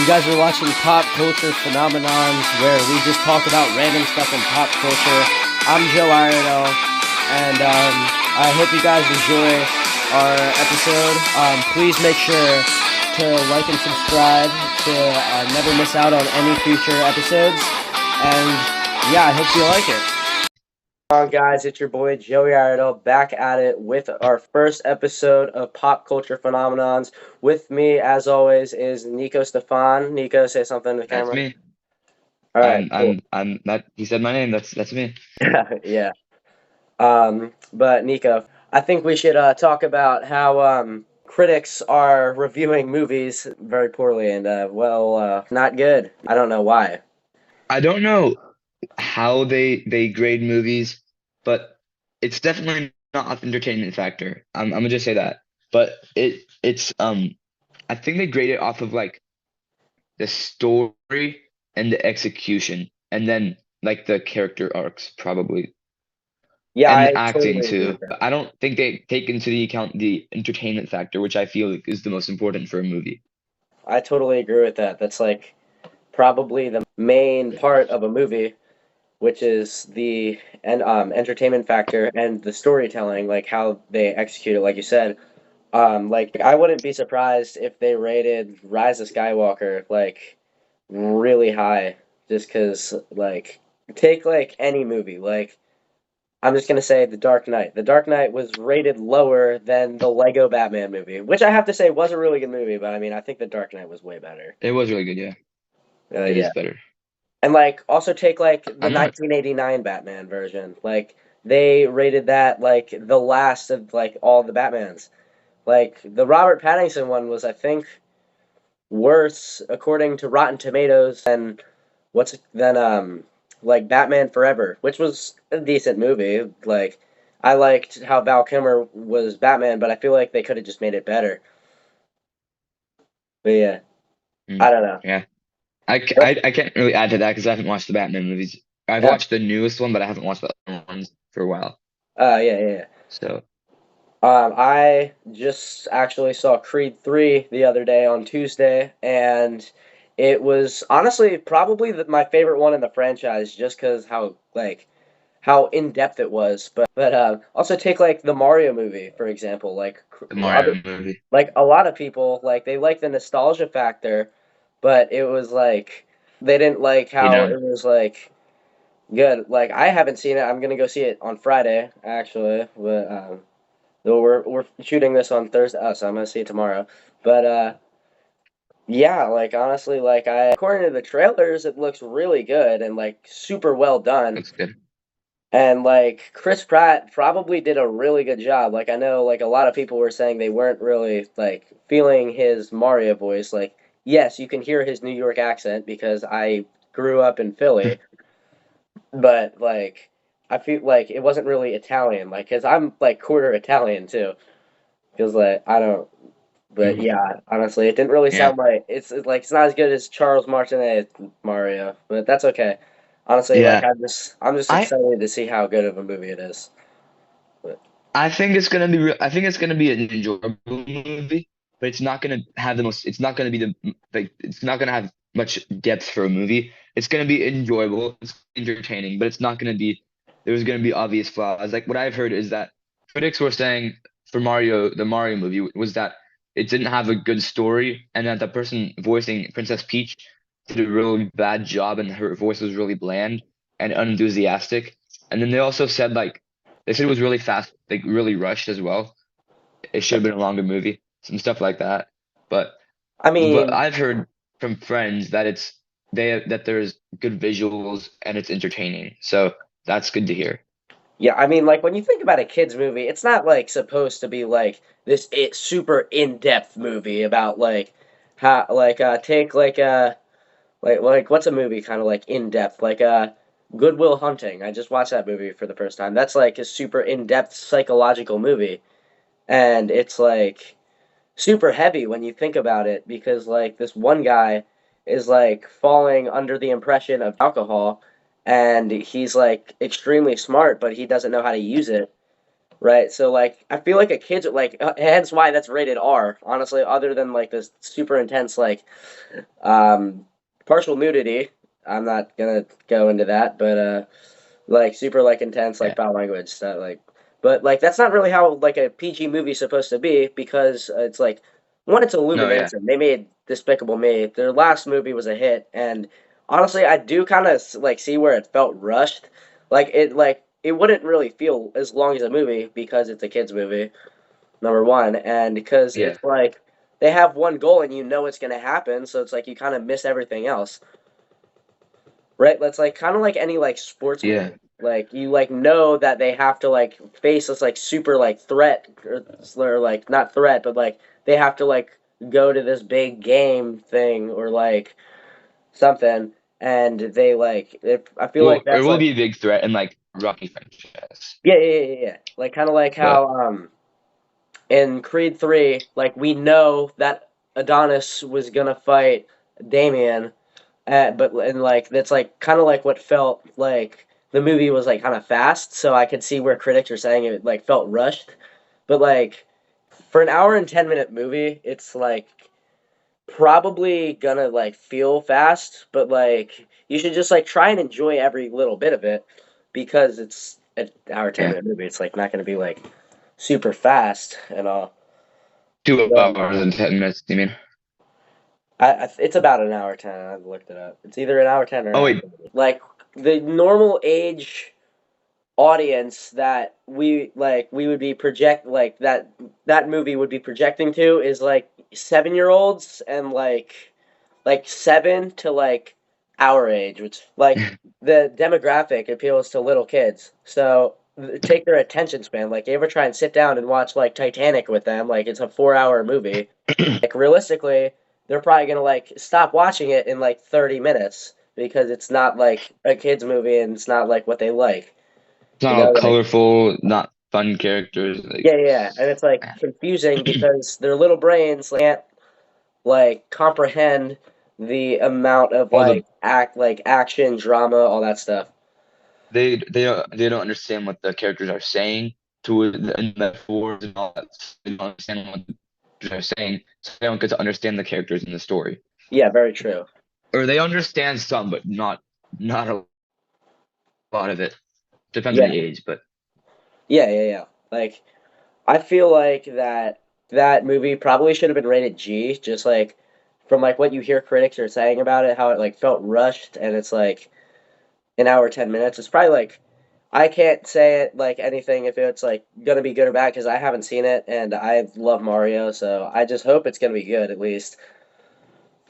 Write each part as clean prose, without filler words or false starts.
You guys are watching Pop Culture Phenomenons, where we just talk about random stuff in pop culture. I'm Joe Iredell, and I hope you guys enjoy our episode. Please make sure to like and subscribe to never miss out on any future episodes. And yeah, I hope you like it. Come on, guys, it's your boy Joey Iredell back at it with our first episode of Pop Culture Phenomenons. With me, as always, is Niko Stefan. Niko, say something to the That's camera. me. All right, cool. I'm that he said my name. That's me. Yeah. But Niko, I think we should talk about how critics are reviewing movies very poorly and not good. I don't know why. I don't know how they grade movies, but it's definitely not the entertainment factor. I'm gonna just say that. But it's I think they grade it off of like the story and the execution, and then like the character arcs probably, Yeah, and I the acting totally agree too. with that. I don't think they take into the account the entertainment factor, which I feel like is the most important for a movie. I totally agree with that. That's like probably the main part of a movie, which is the entertainment factor and the storytelling, like how they execute it, like you said. Like I wouldn't be surprised if they rated Rise of Skywalker like really high, just because like take like any movie, like I'm just gonna say The Dark Knight. The Dark Knight was rated lower than the Lego Batman movie, which I have to say was a really good movie, but I mean I think The Dark Knight was way better. It was really good, yeah. It Yeah. is better. And like also take like the I'm not 1989 Batman version. Like they rated that like the last of like all the Batmans. Like the Robert Pattinson one was I think worse according to Rotten Tomatoes than like Batman Forever, which was a decent movie. Like I liked how Val Kilmer was Batman, but I feel like they could have just made it better. But yeah, I mm, don't know. yeah. I can't really add to that because I haven't watched the Batman movies. I've Yeah. watched the newest one, but I haven't watched the other ones for a while. Yeah. So I just actually saw Creed 3 the other day on Tuesday, and it was honestly probably my favorite one in the franchise just because how in depth it was. But also take like the Mario movie for example. the Other Mario movie, like a lot of people like they like the nostalgia factor, but it was like they didn't like you how know, it was like good. Like I haven't seen it. I'm gonna go see it on Friday actually, but. Though we're shooting this on Thursday, so I'm gonna see it tomorrow. But yeah, like honestly, like I according to the trailers, it looks really good and like super well done. looks good. And like Chris Pratt probably did a really good job. Like I know like a lot of people were saying they weren't really like feeling his Mario voice. Like yes, you can hear his New York accent because I grew up in Philly, but like I feel like it wasn't really Italian. Like cuz I'm like quarter Italian too. Because like I don't. But Mhm. yeah, honestly, it didn't really Yeah, sound like it's like it's not as good as Charles Martinet Mario, but that's okay. Honestly, like yeah. I'm just I excited to see how good of a movie it is. But I think it's gonna be I think it's gonna be an enjoyable movie, but it's not gonna have the most. It's not gonna be It's not gonna have much depth for a movie. It's gonna be enjoyable. It's entertaining, but it's not gonna be. There's gonna be obvious flaws. Like what I've heard is that critics were saying for the Mario movie was that it didn't have a good story, and that the person voicing Princess Peach did a really bad job, and her voice was really bland and unenthusiastic. And then they also said like they said it was really fast, like really rushed as well. It should have been a longer movie, some stuff like that. But I but mean, I've heard from friends that that there's good visuals and it's entertaining. So that's good to hear. yeah, I mean, like when you think about a kids movie, it's not like supposed to be like this super in-depth movie about like how take like what's a movie kind of like in-depth Goodwill Hunting. I just watched that movie for the first time. That's like a super in-depth psychological movie. And it's like super heavy when you think about it because like this one guy is like falling under the impression of alcohol and he's like extremely smart but he doesn't know how to use it right? So like I feel like a kid's like hence why that's rated R. Honestly, other than like this super intense like um partial nudity. I'm not gonna go into that, but like super like intense like Yeah. foul language that like but like that's not really how like a PG movie is supposed to be because it's like one it's No, yeah. Illumination. They made Despicable Me. Their last movie was a hit and honestly I do kind of like see where it felt rushed. Like it wouldn't really feel as long as a movie because it's a kids movie. Number one and because Yeah. it's like they have one goal and you know it's going to happen so it's like you kind of miss everything else. Right? That's like kind of like any like sports Yeah. movie. Like you like know that they have to like face this like super like threat or like not threat, but like they have to like go to this big game thing or like something, and they like if I feel Well, like it that's will like be a big threat in like Rocky franchise. yeah. Like kind of like But how in Creed 3, like we know that Adonis was gonna fight Damien. But and like that's like kind of like what felt like the movie was like kind of fast, so I could see where critics are saying it like felt rushed. But like for an hour and 10-minute movie, it's like probably gonna like feel fast, but like you should just like try and enjoy every little bit of it because it's an hour ten yeah, minute movie. It's like not gonna be like super fast and all. two But hours and 10 minutes. You mean? it's about an hour 10. I've looked it up. It's either an hour 10 or an Oh hour wait, 10. Like the normal age audience that we would be project like that movie would be projecting to is like 7 year olds and like 7 to like our age, which like the demographic appeals to little kids. So take their attention span. Like you ever try and sit down and watch like Titanic with them, like it's a 4 hour movie. Like realistically, they're probably gonna like stop watching it in like 30 minutes because it's not like a kids movie and it's not like what they like. it's not You all know, like colorful, not fun characters. Like yeah, and it's like confusing because their little brains like, can't like comprehend the amount of all the like action, drama, all that stuff. they don't understand what the characters are saying to the metaphors and all that. They don't understand what the characters are saying, so they don't get to understand the characters in the story. Yeah, very true. Or they understand some, but not a lot of it. Depends on Yeah, the age, but yeah. Like I feel like that movie probably should have been rated G, just like from like what you hear critics are saying about it, how it like felt rushed and it's like an hour 10 minutes. It's probably like I can't say it like anything if it's like gonna be good or bad because I haven't seen it and I love Mario, so I just hope it's gonna be good at least.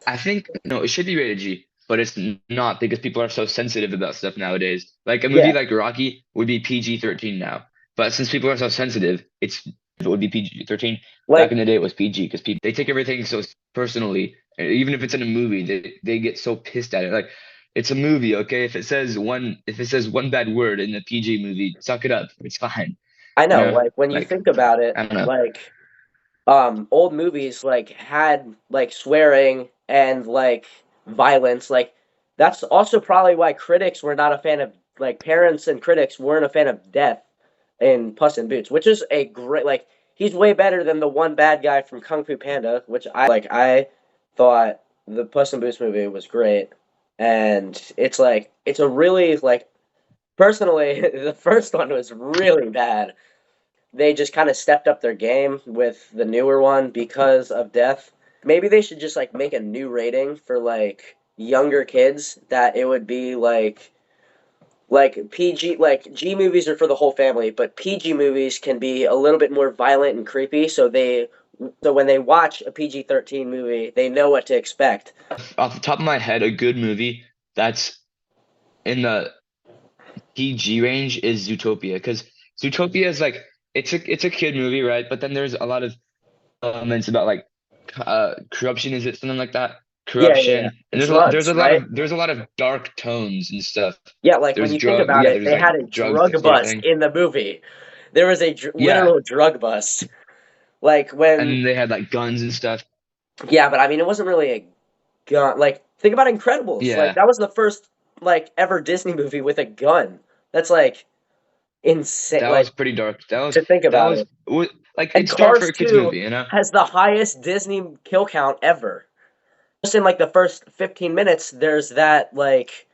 I think no, it should be rated G, but it's not because people are so sensitive about stuff nowadays. Like a movie Yeah, like Rocky would be PG-13 now, but since people are so sensitive, it would be PG-13. Back like in the day, it was PG because people they take everything so personally. And even if it's in a movie, they get so pissed at it. Like it's a movie, okay? If it says one bad word in a PG movie, suck it up. It's fine. I You know, know, like when you like think about it, I don't know. like old movies like had like swearing and like violence like that's also probably why critics were not a fan of like parents and critics weren't a fan of death in Puss in Boots, which is a great like he's way better than the one bad guy from Kung Fu Panda, which I thought the Puss in Boots movie was great. And it's like it's a really like personally the first one was really bad. They just kind of stepped up their game with the newer one because of death. Maybe they should just like make a new rating for like younger kids that it would be like PG like G movies are for the whole family, but PG movies can be a little bit more violent and creepy so when they watch a PG-13 movie, they know what to expect. Off the top of my head, a good movie that's in the PG range is Zootopia because Zootopia is like it's a kid movie, right? But then there's a lot of elements about like corruption. Is it something like that? Yeah. Corruption, and Drugs, right? there's a lot of dark tones and stuff. Yeah, like when There's you think drug, about yeah, it, there's they like had a drugs, that drug sort of bust thing. in the movie. There was a Yeah, literal drug bust. Like when and they had like guns and stuff. yeah, but I mean, it wasn't really a gun. Like, think about Incredibles. Like, Yeah, that was the first like ever Disney movie with a gun. That's like insane. That Like was pretty dark. to think That about was it. like And it's dark for Cars a kids 2 movie, you know? has the highest Disney kill count ever. Just in like the first 15 minutes, there's that like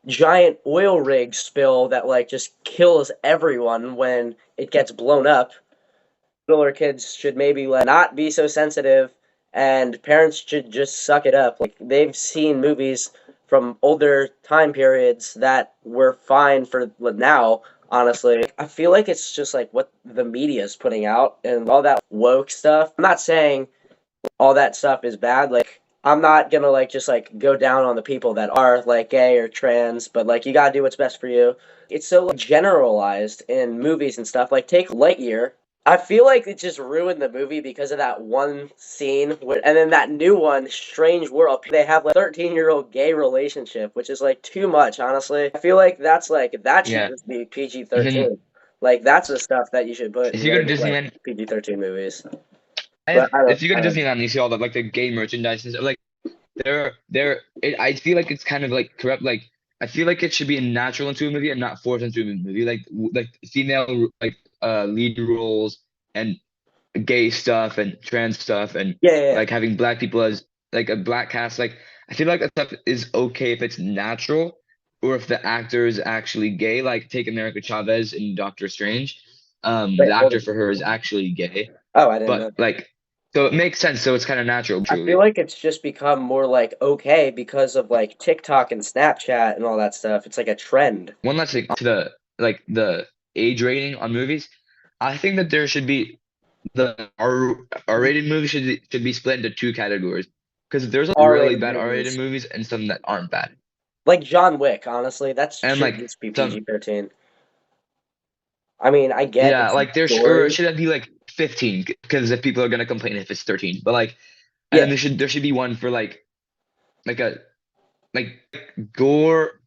giant oil rig spill that like just kills everyone when it gets blown up. Littler kids should maybe not be so sensitive, and parents should just suck it up. Like they've seen movies from older time periods that were fine for now. Honestly, I feel like it's just like what the media is putting out and all that woke stuff. I'm not saying all that stuff is bad. Like I'm not gonna like just like go down on the people that are like gay or trans, but like you gotta do what's best for you. It's so like, generalized in movies and stuff. Like take Lightyear. I feel like it just ruined the movie because of that one scene, and then that new one, Strange World. They have like 13-year-old gay relationship, which is like too much, honestly. I feel like that should Yeah. just be PG And then 13. Like that's the stuff that you should put if in you go to like Disneyland, PG 13 movies. But if you go I to don't. Disneyland and you see all the like the gay merchandise and stuff, like I feel like it's kind of like corrupt. Like I feel like it should be natural into a movie and not forced into a movie. Like female like lead roles and gay stuff and trans stuff and Yeah, yeah, yeah. like having black people as like a black cast. Like I feel like that stuff is okay if it's natural or if the actor is actually gay. Like take America Chavez in Doctor Strange. Wait, The hold actor on. for her is actually gay, Oh, I didn't but know. like so it makes sense. So it's kind of natural, I feel truly. like it's just become more like okay because of like TikTok and Snapchat and all that stuff. It's like a trend. One last thing to the like the age rating on movies. I think that there should be the R-rated movies should be split into two categories because there's a really R-rated bad R-rated movies. movies and some that aren't bad. Like John Wick, honestly, that And should like just be some PG-13. I mean, I get yeah, it's like there sh or gory. should that be like 15 because if people are gonna complain if it's 13. But like and then Yeah, there should be one for like a like gore.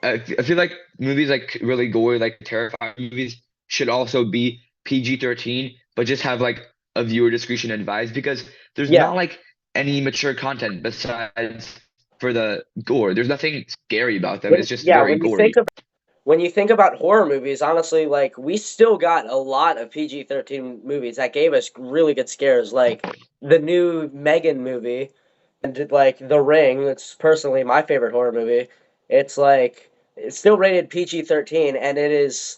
I feel like movies like really gory, like terrifying movies should also be PG-13, but just have like a viewer discretion advised because there's yeah. not like any mature content besides for the gore. There's nothing scary about them. It's just Yeah, very gory. when you think about horror movies, honestly, like we still got a lot of PG-13 movies that gave us really good scares, like the new Megan movie and like The Ring. It's personally my favorite horror movie. It's like it's still rated PG-13 and it is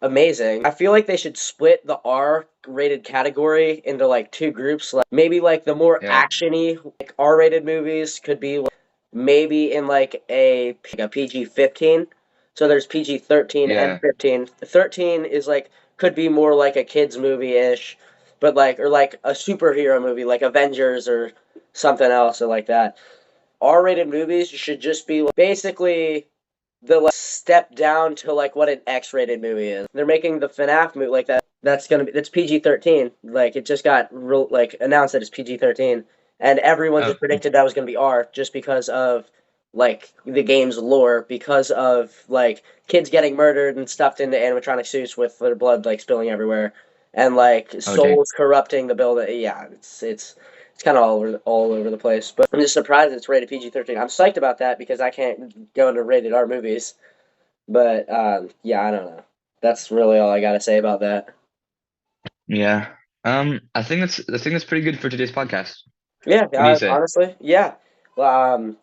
amazing. I feel like they should split the R-rated category into like two groups. Like maybe like the more Yeah. actiony like R-rated movies could be like, maybe in like a PG-15. So there's PG-13 and Yeah. 15. 13 is like could be more like a kids movie-ish, but like or like a superhero movie like Avengers or something else or like that. R-rated movies should just be like, basically the like, step down to like what an X-rated movie is. They're making the FNAF movie like that. That's PG-13. Like it just got like announced that it's PG-13, and everyone Oh, just predicted that was gonna be R just because of like the game's lore, because of like kids getting murdered and stuffed into animatronic suits with their blood like spilling everywhere, and like oh dang. souls corrupting the building. Yeah, it's kind of all over the place. But I'm just surprised it's rated PG-13. I'm psyched about that because I can't go into rated R movies. But yeah, I don't know. That's really all I got to say about that. Yeah. I think that's pretty good for today's podcast. Yeah, What do you say? honestly, yeah. Well,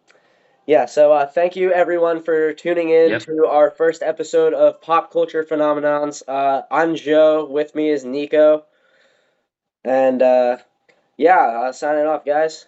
yeah. So thank you everyone for tuning in Yep. to our first episode of Pop Culture Phenomenons. I'm Joe. With me is Niko, and yeah, signing off, guys.